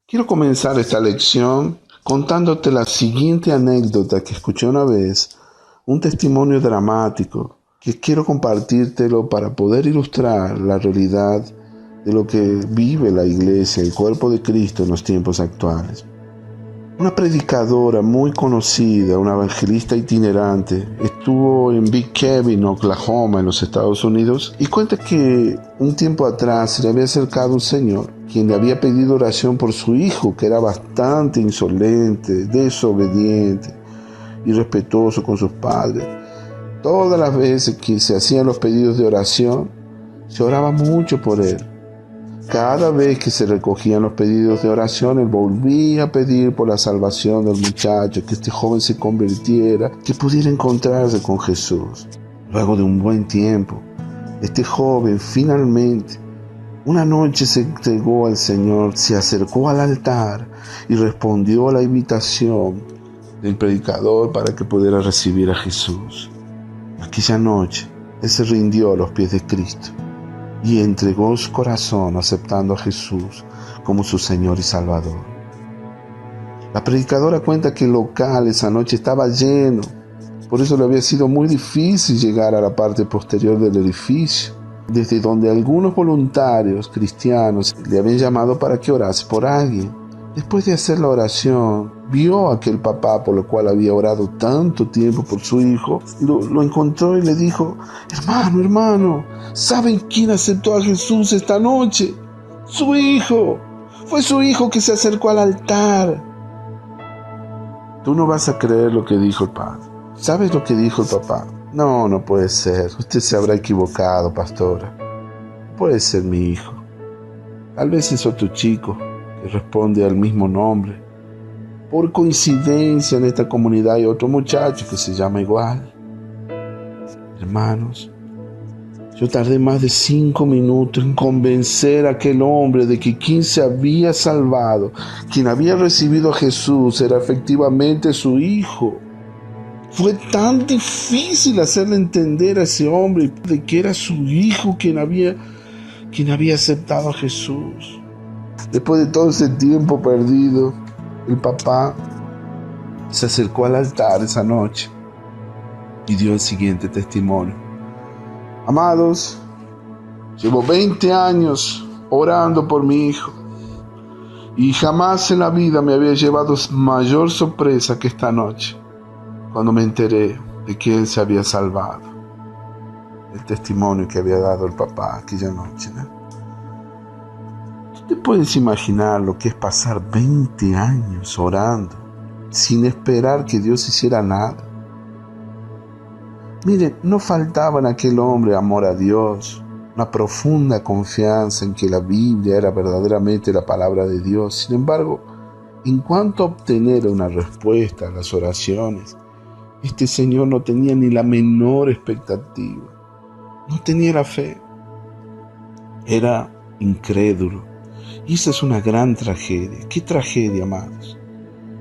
Quiero comenzar esta lección contándote la siguiente anécdota que escuché una vez, un testimonio dramático que quiero compartírtelo para poder ilustrar la realidad de lo que vive la iglesia, el cuerpo de Cristo en los tiempos actuales. Una predicadora muy conocida, una evangelista itinerante, estuvo en Big Kevin, Oklahoma, en los Estados Unidos, y cuenta que un tiempo atrás se le había acercado un señor quien le había pedido oración por su hijo, que era bastante insolente, desobediente, irrespetuoso con sus padres. Todas las veces que se hacían los pedidos de oración, se oraba mucho por él. Cada vez que se recogían los pedidos de oración, él volvía a pedir por la salvación del muchacho, que este joven se convirtiera, que pudiera encontrarse con Jesús. Luego de un buen tiempo, este joven finalmente, una noche se entregó al Señor, se acercó al altar y respondió a la invitación del predicador para que pudiera recibir a Jesús. Aquella noche, él se rindió a los pies de Cristo y entregó su corazón aceptando a Jesús como su Señor y Salvador. La predicadora cuenta que el local esa noche estaba lleno, por eso le había sido muy difícil llegar a la parte posterior del edificio, desde donde algunos voluntarios cristianos le habían llamado para que orase por alguien. Después de hacer la oración, vio a aquel papá por lo cual había orado tanto tiempo por su hijo, lo encontró y le dijo: hermano, ¿saben quién aceptó a Jesús esta noche? Su hijo. Fue su hijo que se acercó al altar. Tú no vas a creer lo que dijo el padre. ¿Sabes lo que dijo el papá? No puede ser. Usted se habrá equivocado, pastora. Puede ser mi hijo. Tal vez es otro chico que responde al mismo nombre. Por coincidencia en esta comunidad hay otro muchacho que se llama igual. Hermanos, yo tardé más de 5 minutos en convencer a aquel hombre de que quien se había salvado, quien había recibido a Jesús, era efectivamente su hijo. Fue tan difícil hacerle entender a ese hombre de que era su hijo quien había aceptado a Jesús. Después de todo ese tiempo perdido, el papá se acercó al altar esa noche y dio el siguiente testimonio. Amados, llevo 20 años orando por mi hijo y jamás en la vida me había llevado mayor sorpresa que esta noche, cuando me enteré de que él se había salvado. El testimonio que había dado el papá aquella noche, ¿no? ¿Tú te puedes imaginar lo que es pasar 20 años orando sin esperar que Dios hiciera nada? Miren, no faltaba en aquel hombre amor a Dios, una profunda confianza en que la Biblia era verdaderamente la palabra de Dios. Sin embargo, en cuanto a obtener una respuesta a las oraciones, este señor no tenía ni la menor expectativa, no tenía la fe, era incrédulo. Y esa es una gran tragedia. ¿Qué tragedia, amados?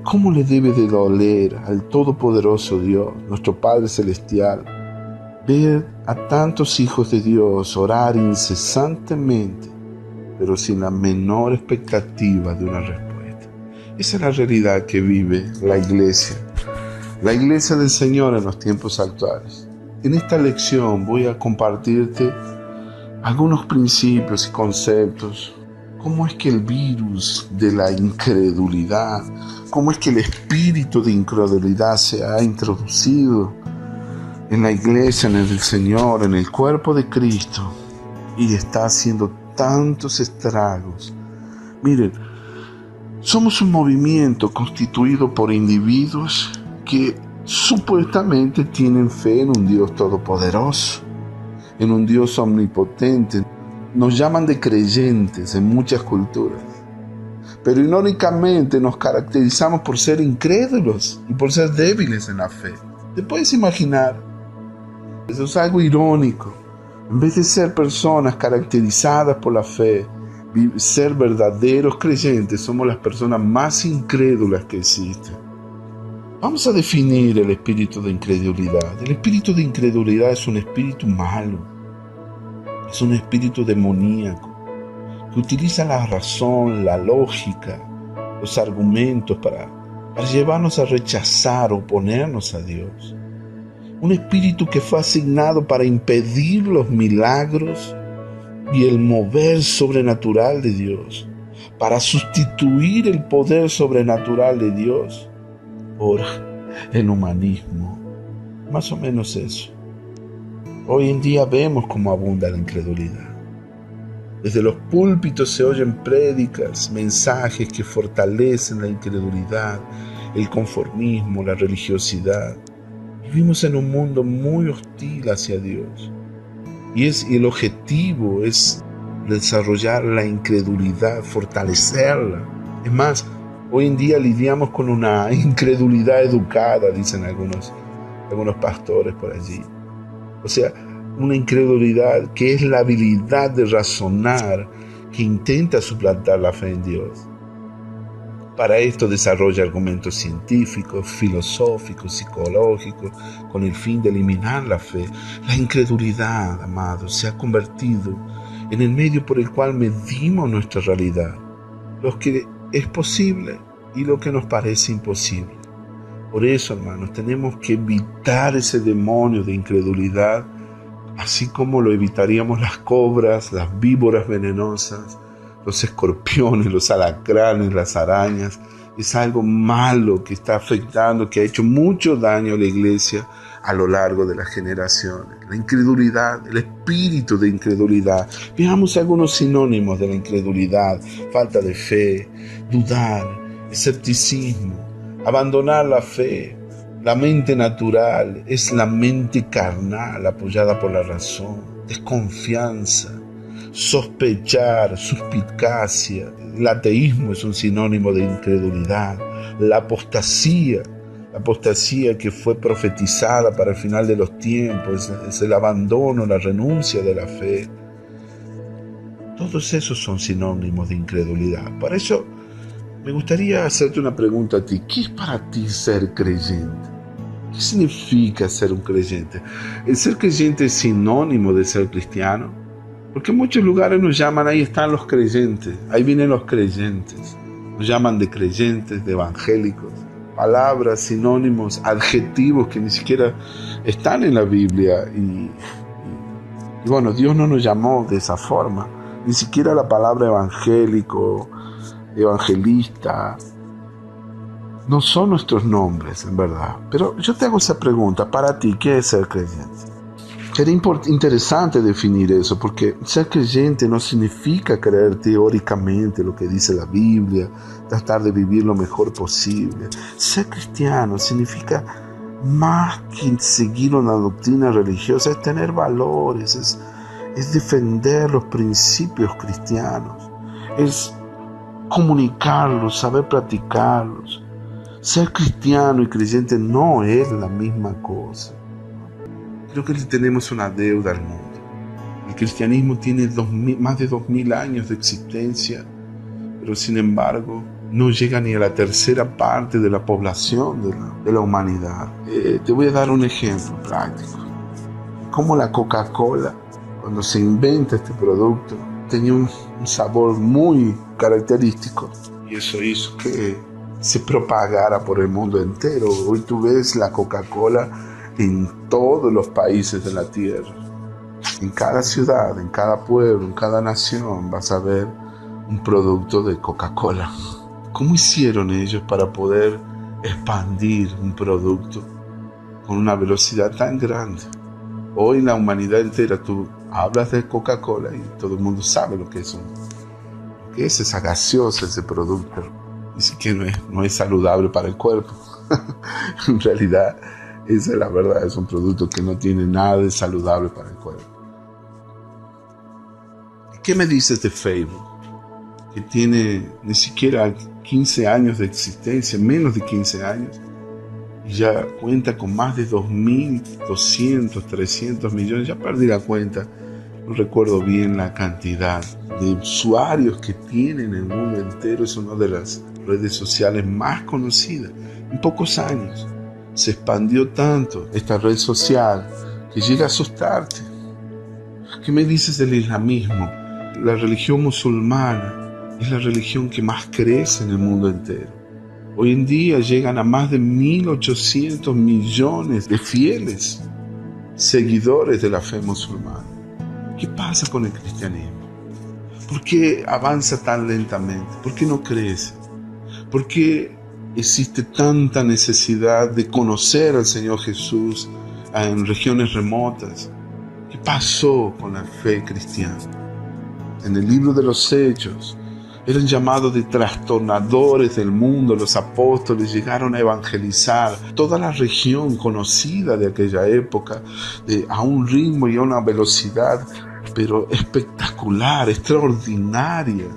¿Cómo le debe de doler al Todopoderoso Dios, nuestro Padre Celestial, ver a tantos hijos de Dios orar incesantemente, pero sin la menor expectativa de una respuesta? Esa es la realidad que vive la iglesia del Señor en los tiempos actuales. En esta lección voy a compartirte algunos principios y conceptos. ¿Cómo es que el virus de la incredulidad, cómo es que el espíritu de incredulidad se ha introducido en la iglesia, en el Señor, en el cuerpo de Cristo, y está haciendo tantos estragos? Miren, somos un movimiento constituido por individuos que supuestamente tienen fe en un Dios todopoderoso, en un Dios omnipotente. Nos llaman de creyentes en muchas culturas, pero irónicamente nos caracterizamos por ser incrédulos y por ser débiles en la fe. ¿Te puedes imaginar? Eso es algo irónico. En vez de ser personas caracterizadas por la fe, ser verdaderos creyentes, somos las personas más incrédulas que existen. Vamos a definir el espíritu de incredulidad. El espíritu de incredulidad es un espíritu malo, es un espíritu demoníaco que utiliza la razón, la lógica, los argumentos para llevarnos a rechazar o oponernos a Dios. Un espíritu que fue asignado para impedir los milagros y el mover sobrenatural de Dios, para sustituir el poder sobrenatural de Dios por el humanismo. Más o menos eso. Hoy en día vemos cómo abunda la incredulidad. Desde los púlpitos se oyen prédicas, mensajes que fortalecen la incredulidad, el conformismo, la religiosidad. Vivimos en un mundo muy hostil hacia Dios. Y el objetivo es desarrollar la incredulidad, fortalecerla. Es más, hoy en día lidiamos con una incredulidad educada, dicen algunos pastores por allí. O sea, una incredulidad que es la habilidad de razonar que intenta suplantar la fe en Dios. Para esto desarrolla argumentos científicos, filosóficos, psicológicos, con el fin de eliminar la fe. La incredulidad, amados, se ha convertido en el medio por el cual medimos nuestra realidad, lo que es posible y lo que nos parece imposible. Por eso, hermanos, tenemos que evitar ese demonio de incredulidad, así como lo evitaríamos las cobras, las víboras venenosas, los escorpiones, los alacranes, las arañas. Es algo malo que está afectando, que ha hecho mucho daño a la iglesia a lo largo de las generaciones. La incredulidad, el espíritu de incredulidad. Veamos algunos sinónimos de la incredulidad: falta de fe, dudar, escepticismo, abandonar la fe. La mente natural es la mente carnal apoyada por la razón, desconfianza, sospechar, suspicacia. El ateísmo es un sinónimo de incredulidad. La apostasía que fue profetizada para el final de los tiempos, es el abandono, la renuncia de la fe. Todos esos son sinónimos de incredulidad. Por eso me gustaría hacerte una pregunta a ti. ¿Qué es para ti ser creyente? ¿Qué significa ser un creyente? ¿El ser creyente es sinónimo de ser cristiano? Porque en muchos lugares nos llaman, ahí están los creyentes, ahí vienen los creyentes. Nos llaman de creyentes, de evangélicos. Palabras, sinónimos, adjetivos que ni siquiera están en la Biblia. Y bueno, Dios no nos llamó de esa forma. Ni siquiera la palabra evangélico, evangelista, no son nuestros nombres, en verdad. Pero yo te hago esa pregunta, para ti, ¿qué es ser creyente? Sería interesante definir eso, porque ser creyente no significa creer teóricamente lo que dice la Biblia, tratar de vivir lo mejor posible. Ser cristiano significa más que seguir una doctrina religiosa, es tener valores, es defender los principios cristianos, es comunicarlos, saber practicarlos. Ser cristiano y creyente no es la misma cosa. Creo que tenemos una deuda al mundo. El cristianismo tiene más de 2000 años de existencia, pero sin embargo no llega ni a la tercera parte de la población de la humanidad. Te voy a dar un ejemplo práctico. Como la Coca-Cola, cuando se inventa este producto, tenía un sabor muy característico, y eso hizo que se propagara por el mundo entero. Hoy tú ves la Coca-Cola en todos los países de la tierra. En cada ciudad, en cada pueblo, en cada nación vas a ver un producto de Coca-Cola. ¿Cómo hicieron ellos para poder expandir un producto con una velocidad tan grande? Hoy la humanidad entera, tú hablas de Coca-Cola y todo el mundo sabe lo que es esa gaseosa, ese producto. Dice que no es saludable para el cuerpo. En realidad, esa es la verdad, es un producto que no tiene nada de saludable para el cuerpo. ¿Qué me dices de Facebook? Que tiene ni siquiera 15 años de existencia, menos de 15 años, y ya cuenta con más de 2.200, 300 millones, ya perdí la cuenta, no recuerdo bien la cantidad de usuarios que tiene en el mundo entero. Es una de las redes sociales más conocidas en pocos años. se expandió tanto esta red social que llega a asustarte. ¿Qué me dices del islamismo? La religión musulmana es la religión que más crece en el mundo entero. Hoy en día llegan a más de 1.800 millones de fieles seguidores de la fe musulmana. ¿Qué pasa con el cristianismo? ¿Por qué avanza tan lentamente? ¿Por qué no crece? ¿Por qué existe tanta necesidad de conocer al Señor Jesús en regiones remotas? ¿Qué pasó con la fe cristiana? En el libro de los Hechos, eran llamados de trastornadores del mundo. Los apóstoles llegaron a evangelizar toda la región conocida de aquella época a un ritmo y a una velocidad, pero espectacular, extraordinaria.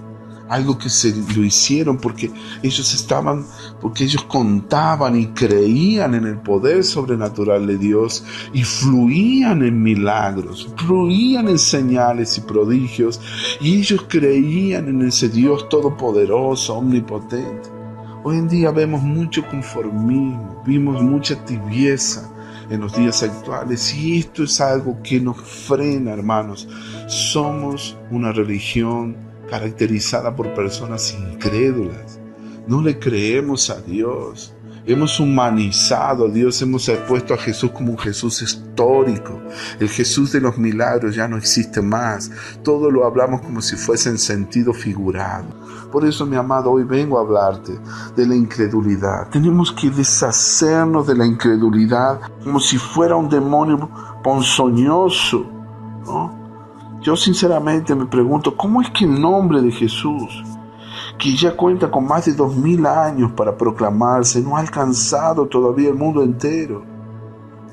Algo que lo hicieron porque ellos contaban y creían en el poder sobrenatural de Dios y fluían en milagros, fluían en señales y prodigios, y ellos creían en ese Dios todopoderoso, omnipotente. Hoy en día vemos mucho conformismo, vimos mucha tibieza en los días actuales, y esto es algo que nos frena, hermanos. Somos una religión caracterizada por personas incrédulas. No le creemos a Dios. Hemos humanizado a Dios, hemos puesto a Jesús como un Jesús histórico. El Jesús de los milagros ya no existe más. Todo lo hablamos como si fuese en sentido figurado. Por eso, mi amado, hoy vengo a hablarte de la incredulidad. Tenemos que deshacernos de la incredulidad como si fuera un demonio ponzoñoso, ¿no? Yo sinceramente me pregunto, ¿cómo es que el nombre de Jesús, que ya cuenta con más de 2000 años para proclamarse, no ha alcanzado todavía el mundo entero?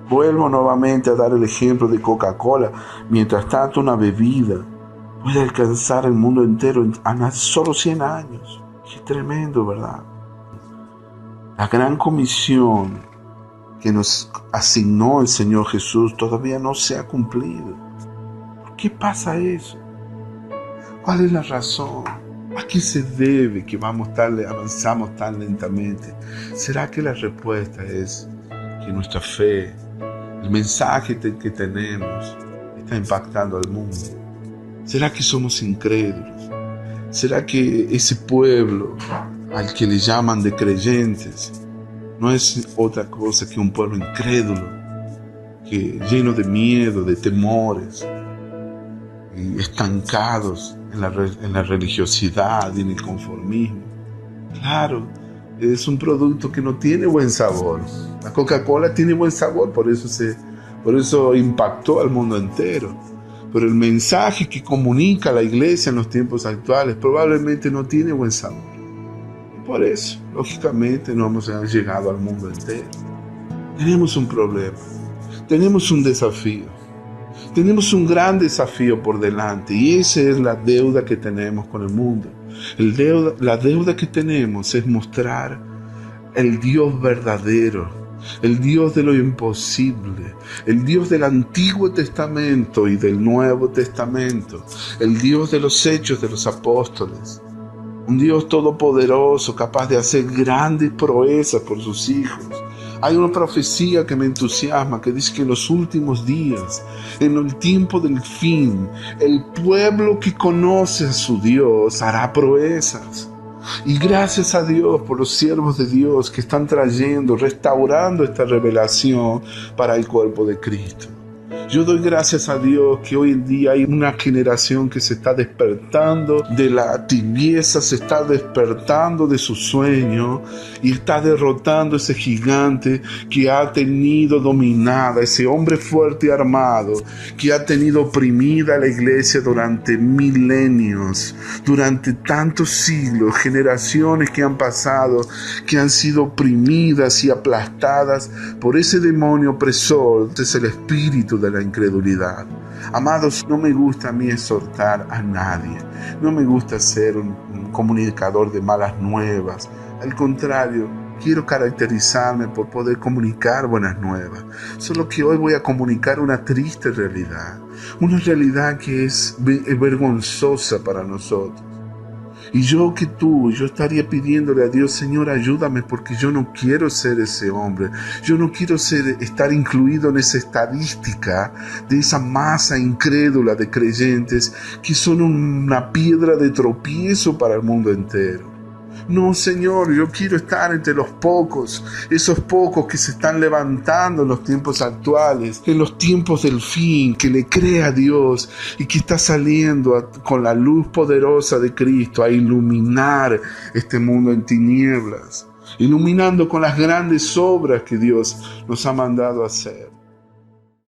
Vuelvo nuevamente a dar el ejemplo de Coca-Cola. Mientras tanto, una bebida puede alcanzar el mundo entero en solo 100 años. Qué tremendo, ¿verdad? La gran comisión que nos asignó el Señor Jesús todavía no se ha cumplido. ¿Qué pasa eso? ¿Cuál es la razón? ¿A qué se debe que avanzamos tan lentamente? ¿Será que la respuesta es que nuestra fe, el mensaje que tenemos, está impactando al mundo? ¿Será que somos incrédulos? ¿Será que ese pueblo al que le llaman de creyentes no es otra cosa que un pueblo incrédulo, lleno de miedo, de temores, y estancados en la religiosidad y en el conformismo? Claro, es un producto que no tiene buen sabor. La Coca-Cola tiene buen sabor, por eso impactó al mundo entero. Pero el mensaje que comunica la iglesia en los tiempos actuales probablemente no tiene buen sabor. Y por eso, lógicamente, no hemos llegado al mundo entero. Tenemos un problema, tenemos un desafío. Tenemos un gran desafío por delante, y esa es la deuda que tenemos con el mundo. La deuda que tenemos es mostrar el Dios verdadero, el Dios de lo imposible, el Dios del Antiguo Testamento y del Nuevo Testamento, el Dios de los hechos de los apóstoles. Un Dios todopoderoso, capaz de hacer grandes proezas por sus hijos. Hay una profecía que me entusiasma, que dice que en los últimos días, en el tiempo del fin, el pueblo que conoce a su Dios hará proezas. Y gracias a Dios por los siervos de Dios que están restaurando esta revelación para el cuerpo de Cristo. Yo doy gracias a Dios que hoy en día hay una generación que se está despertando de la tibieza, se está despertando de su sueño y está derrotando ese gigante que ha tenido dominada, ese hombre fuerte y armado que ha tenido oprimida a la iglesia durante milenios, durante tantos siglos, generaciones que han pasado, que han sido oprimidas y aplastadas por ese demonio opresor. Es el espíritu de la incredulidad. Amados, no me gusta a mí exhortar a nadie, no me gusta ser un comunicador de malas nuevas. Al contrario, quiero caracterizarme por poder comunicar buenas nuevas. Solo que hoy voy a comunicar una triste realidad, una realidad que es vergonzosa para nosotros. Y yo estaría pidiéndole a Dios, Señor, ayúdame porque yo no quiero ser ese hombre. Yo no quiero estar incluido en esa estadística de esa masa incrédula de creyentes que son una piedra de tropiezo para el mundo entero. No, Señor, yo quiero estar entre los pocos, esos pocos que se están levantando en los tiempos actuales, en los tiempos del fin, que le cree a Dios y que está saliendo con la luz poderosa de Cristo a iluminar este mundo en tinieblas, iluminando con las grandes obras que Dios nos ha mandado a hacer.